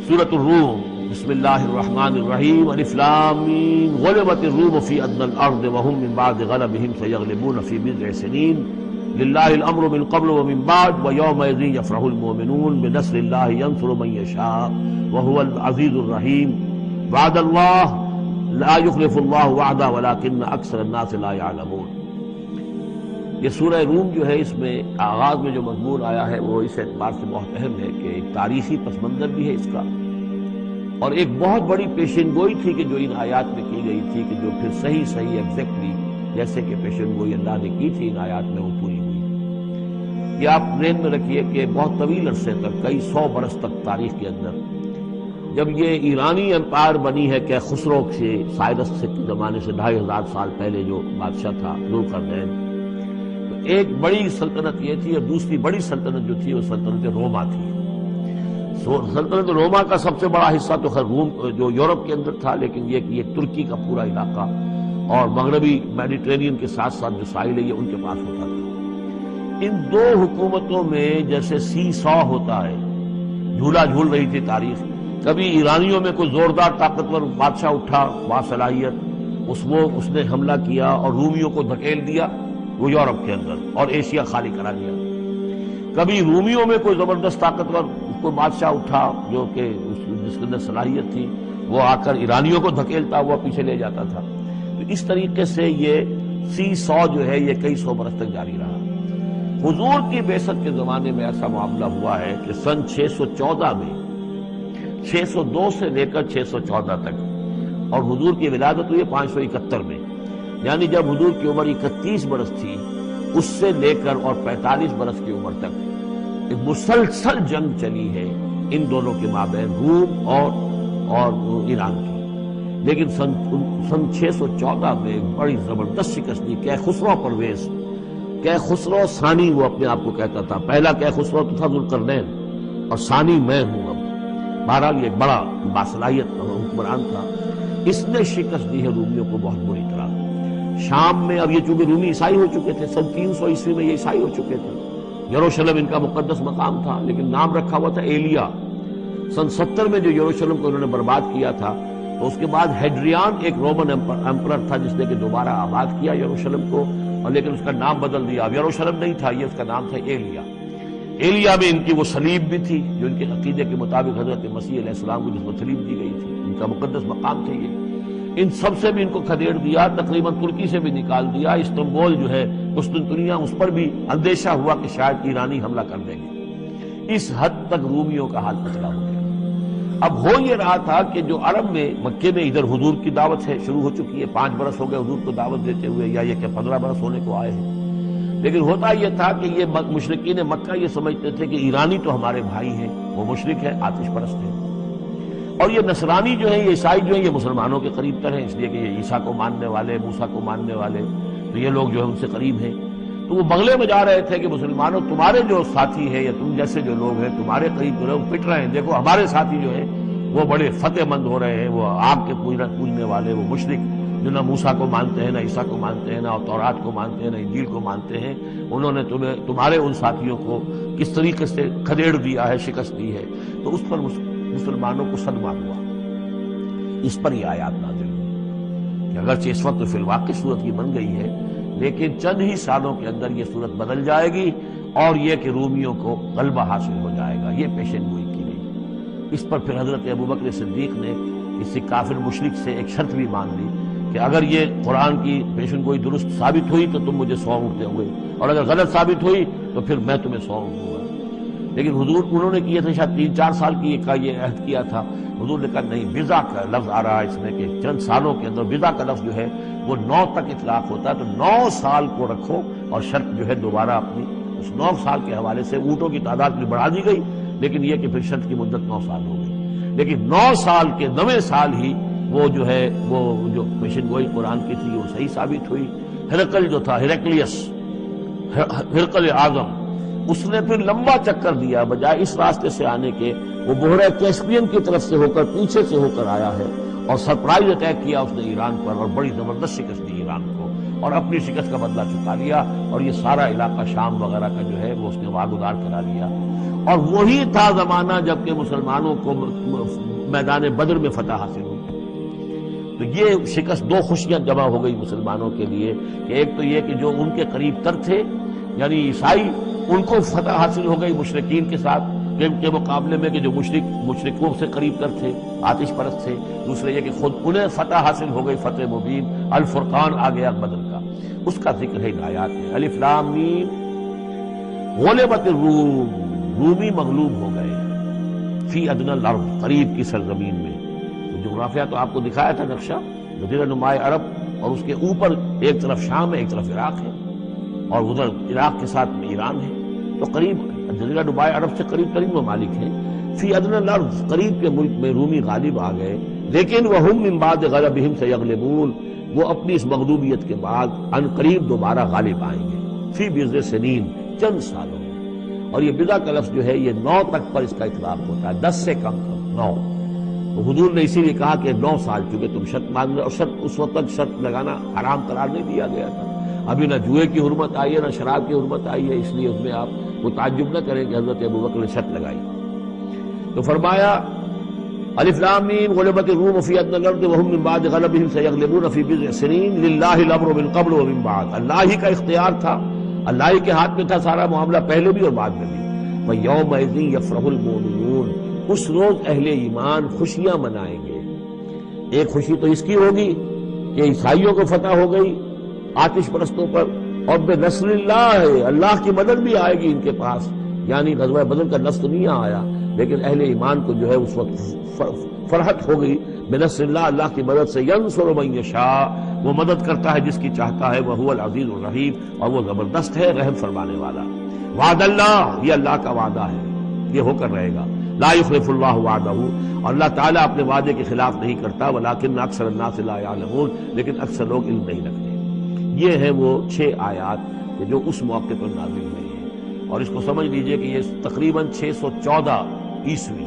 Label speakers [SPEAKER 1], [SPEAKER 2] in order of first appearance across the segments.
[SPEAKER 1] سورۃ الروم بسم اللہ الرحمن الرحیم الف لام میم غلبت الروم فی ادنی الارض وهم من بعد غلبهم سیغلبون فی بضع سنین للہ الامر من قبل ومن بعد ویومئذ یفرح المؤمنون بنصر اللہ ینصر من یشاء وهو العزیز الرحیم وعد اللہ لا یخلف اللہ وعدہ ولکن اکثر الناس لا یعلمون۔ یہ سورہ روم جو ہے، اس میں آغاز میں جو مضمون آیا ہے وہ اس اعتبار سے بہت اہم ہے کہ ایک تاریخی پس منظر بھی ہے اس کا، اور ایک بہت بڑی پیشن گوئی تھی کہ جو ان آیات میں کی گئی تھی، کہ جو پھر صحیح ایگزیکٹلی جیسے کہ پیشن گوئی اللہ نے کی تھی ان آیات میں وہ پوری ہوئی۔ یہ آپ ذہن میں رکھیے کہ بہت طویل عرصے تک، کئی 100 برس تک تاریخ کے اندر، جب یہ ایرانی امپائر بنی ہے کہ خسرو سے سائرس کے زمانے سے 2500 سال پہلے جو بادشاہ تھا ذوالقرنین، ایک بڑی سلطنت یہ تھی، اور دوسری بڑی سلطنت جو تھی وہ سلطنت روما تھی۔ سلطنت روما کا سب سے بڑا حصہ تو خیر روم جو یورپ کے اندر تھا، لیکن یہ ترکی کا پورا علاقہ اور مغربی میڈیٹرینین کے ساتھ ساتھ جو ساحل ہے یہ ان کے پاس ہوتا تھا۔ ان دو حکومتوں میں جیسے سی سو ہوتا ہے، جھولا جھول رہی تھی تاریخ۔ کبھی ایرانیوں میں کوئی زوردار طاقتور بادشاہ اٹھا باصلاحیت، اس نے حملہ کیا اور رومیوں کو دھکیل دیا وہ یورپ کے اندر اور ایشیا خالی کرا دیا۔ کبھی رومیوں میں کوئی زبردست طاقتور کوئی بادشاہ اٹھا جو کہ جس کے اندر صلاحیت تھی، وہ آ کر ایرانیوں کو دھکیلتا ہوا پیچھے لے جاتا تھا۔ تو اس طریقے سے یہ سی 100 جو ہے یہ کئی 100 برس تک جاری رہا۔ حضور کی بعثت کے زمانے میں ایسا معاملہ ہوا ہے کہ سن 614 میں، 602 سے لے کر 614 تک، اور حضور کی ولادت ہوئی 571 میں، یعنی جب حضور کی عمر 31 برس تھی اس سے لے کر اور 45 برس کی عمر تک ایک مسلسل جنگ چلی ہے ان دونوں کے مابین، روم اور ایران کی۔ لیکن سن 614 میں ایک بڑی زبردست شکست دی کیخسرو پرویز، کیخسرو ثانی وہ اپنے آپ کو کہتا تھا، پہلا کیخسرو تو تھا ذوالقرنین اور ثانی میں ہوں اب، بہرحال یہ بڑا باصلاحیت حکمران تھا۔ اس نے شکست دی ہے رومیوں کو بہت بری طرح۔ شام میں، اب یہ چونکہ رومی عیسائی ہو چکے تھے، سن 300 عیسوی میں یہ عیسائی ہو چکے تھے، یروشلم ان کا مقدس مقام تھا، لیکن نام رکھا ہوا تھا ایلیا۔ سن 70 میں جو یروشلم کو انہوں نے برباد کیا تھا، تو اس کے بعد ہیڈریان ایک رومن امپرر تھا جس نے کہ دوبارہ آباد کیا یروشلم کو، اور لیکن اس کا نام بدل دیا، اب یروشلم نہیں تھا یہ، اس کا نام تھا ایلیا۔ ایلیا میں ان کی وہ صلیب بھی تھی جو ان کے عقیدے کے مطابق حضرت مسیح علیہ السلام کو جس کو صلیب دی گئی تھی، ان کا مقدس مقام تھا یہ۔ ان سب سے بھی ان کو کھدیڑ دیا، تقریباً ترکی سے بھی نکال دیا، استنبول جو ہے قسطنطنیہ، اس پر بھی اندیشہ ہوا کہ شاید ایرانی حملہ کر دیں گے۔ اس حد تک رومیوں کا حال پتلا ہو گیا۔ اب ہو یہ رہا تھا کہ جو عرب میں، مکے میں ادھر حضور کی دعوت ہے شروع ہو چکی ہے، 5 برس ہو گئے حضور کو دعوت دیتے ہوئے، یا یہ کہ 15 برس ہونے کو آئے ہیں، لیکن ہوتا یہ تھا کہ یہ مشرکین مکہ یہ سمجھتے تھے کہ ایرانی تو ہمارے بھائی ہیں، وہ مشرک ہے، آتش پرست ہیں، اور یہ نصرانی جو ہیں، یہ عیسائی جو ہیں، یہ مسلمانوں کے قریب تر ہیں، اس لیے کہ یہ عیسیٰ کو ماننے والے، موسیٰ کو ماننے والے، تو یہ لوگ جو ہیں ان سے قریب ہیں۔ تو وہ بغلے میں جا رہے تھے کہ مسلمانوں تمہارے جو ساتھی ہیں یا تم جیسے جو لوگ ہیں تمہارے قریب جو لوگ پٹ رہے ہیں، دیکھو ہمارے ساتھی جو ہیں وہ بڑے فتح مند ہو رہے ہیں، وہ آگ کے پوجنے والے، وہ مشرک جو نہ موسیٰ کو مانتے ہیں، نہ عیسیٰ کو مانتے ہیں، نہ تورات کو مانتے ہیں، نہ انجیل کو مانتے ہیں، انہوں نے تمہارے ان ساتھیوں کو کس طریقے سے کھدیڑ دیا ہے، شکست دی ہے۔ تو اس پر مسلمانوں کو صدمہ ہوا۔ اس پر یہ آیات نازل ہوئی کہ اگرچہ اس وقت تو فی الواقع صورت یہ بن گئی ہے، لیکن چند ہی سالوں کے اندر یہ صورت بدل جائے گی، اور یہ کہ رومیوں کو غلبہ حاصل ہو جائے گا، یہ پیشن گوئی کی گئی۔ اس پر پھر حضرت ابوبکر صدیق نے کسی کافر مشرک سے ایک شرط بھی مان لی کہ اگر یہ قرآن کی پیشن گوئی درست ثابت ہوئی تو تم مجھے 100 اونٹ دیں گے، اور اگر غلط ثابت ہوئی تو پھر میں تمہیں 100 اونٹ دوں گا۔ لیکن حضور انہوں نے کیے تھے شاید 3-4 سال کی یہ عہد کیا تھا، حضور نے کہا نہیں، بضع کا لفظ آ رہا ہے اس میں کہ چند سالوں کے اندر، بضع کا لفظ جو ہے وہ 9 تک اطلاق ہوتا ہے، تو 9 سال کو رکھو، اور شرط جو ہے دوبارہ اپنی اس 9 سال کے حوالے سے اونٹوں کی تعداد بھی بڑھا دی گئی، لیکن یہ کہ پھر شرط کی مدت 9 سال ہو گئی۔ لیکن 9 سال کے 9ویں سال ہی وہ جو ہے وہ جو پیشن گوئی قرآن کی تھی وہ صحیح ثابت ہوئی۔ ہرقل جو تھا، ہرقل اعظم، اس نے پھر لمبا چکر دیا، بجائے اس راستے سے آنے کے وہ بحیرہ کیسپین کی طرف سے ہو کر، پیچھے سے ہو کر آیا ہے، اور سرپرائز اٹیک کیا اس نے ایران پر، اور بڑی زبردست شکست دی ایران کو، اور اپنی شکست کا بدلہ چکا لیا، اور یہ سارا علاقہ شام وغیرہ کا جو ہے وہ اس نے واگزار کرا لیا۔ اور وہی تھا زمانہ جب کہ مسلمانوں کو میدان بدر میں فتح حاصل ہوئی۔ تو یہ شکست، دو خوشیاں جمع ہو گئی مسلمانوں کے لیے، کہ ایک تو یہ کہ جو ان کے قریب تر تھے یعنی عیسائی، ان کو فتح حاصل ہو گئی مشرکین کے ساتھ کے مقابلے میں، کہ جو مشرکوں سے قریب تر تھے، آتش پرست تھے۔ دوسرے یہ کہ خود انہیں فتح حاصل ہو گئی، فتح مبین، الفرقان آ گیا بدر کا، اس کا ذکر ہے ان آیات میں۔ الف لام میم، غلبت الروم، رومی مغلوب ہو گئے، فی ادنی الارض، قریب کی سرزمین میں۔ جغرافیہ تو آپ کو دکھایا تھا نقشہ، جزیرہ نماء عرب، اور اس کے اوپر ایک طرف شام ہے، ایک طرف عراق ہے، اور ادھر عراق کے ساتھ میں ایران ہے، تو قریب جزیرہ نماء عرب سے قریب ترین ممالک ہیں۔ فی ادنی الارض، قریب کے ملک میں رومی غالب آ گئے، لیکن وہم من بعد غلبہم سیغلبون، وہ اپنی اس مغلوبیت کے بعد ان قریب دوبارہ غالب آئیں گے، فی بضع سنین، چند سالوں میں۔ اور یہ بضع کا لفظ جو ہے یہ 9 تک پر اس کا اطلاق ہوتا ہے، 10 سے کم 9۔ تو حضور نے اسی لیے کہا کہ 9 سال، چونکہ تم شرط مان رہے، اور شرط اس وقت تک شرط لگانا حرام قرار نہیں دیا گیا تھا، ابھی نہ جوئے کی حرمت آئی ہے نہ شراب کی حرمت آئی ہے، اس لیے اس میں آپ وہ تعجب نہ کریں کہ حضرت ابوبکر نے شرط لگائی۔ تو فرمایا الف لام میم، غلبت الروم فی ادنی الارض وهم من بعد غلبهم سیغلبون فی بضع سنین للہ الامر من قبل ومن بعد، اللہ ہی کا اختیار تھا، اللہ ہی کے ہاتھ میں تھا سارا معاملہ، پہلے بھی اور بعد میں بھی۔ فَيَوْمَئِذٍ يَفْرَحُ الْمُؤْمِنُونَ، اس روز اہل ایمان خوشیاں منائیں گے۔ ایک خوشی تو اس کی ہوگی کہ عیسائیوں کو فتح ہو گئی آتش پرستوں پر، اور بے نصر اللہ ہے، اللہ کی مدد بھی آئے گی ان کے پاس، یعنی غزوہ بدر کا نصر نہیں آیا، لیکن اہل ایمان کو جو ہے اس وقت فرحت ہو گئی بے نصر اللہ، اللہ کی مدد سے۔ ینصر من یشاء، وہ مدد کرتا ہے جس کی چاہتا ہے، وہو العزیز الرحیم، اور وہ زبردست ہے رحم فرمانے والا۔ وعد اللہ، یہ اللہ کا وعدہ ہے، یہ ہو کر رہے گا۔ لا یخلف اللہ وعدہ، اور اللہ تعالیٰ اپنے وعدے کے خلاف نہیں کرتا، ولکن اکثر الناس لا یعلمون، لیکن اکثر لوگ علم نہیں رکھتے۔ یہ ہیں وہ 6 آیات کہ جو اس موقع پر نازل ہوئی ہیں، اور اس کو سمجھ لیجئے کہ یہ تقریباً 614 عیسوی،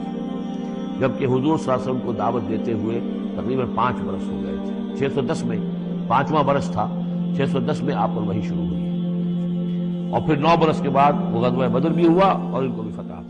[SPEAKER 1] جبکہ حضور صلی اللہ علیہ وسلم کو دعوت دیتے ہوئے تقریباً 5 برس ہو گئے تھے۔ 610 میں 5واں برس تھا، 610 میں آپ پر وحی شروع ہوئی، اور پھر 9 برس کے بعد وہ غزوہ بدر بھی ہوا اور ان کو بھی فتح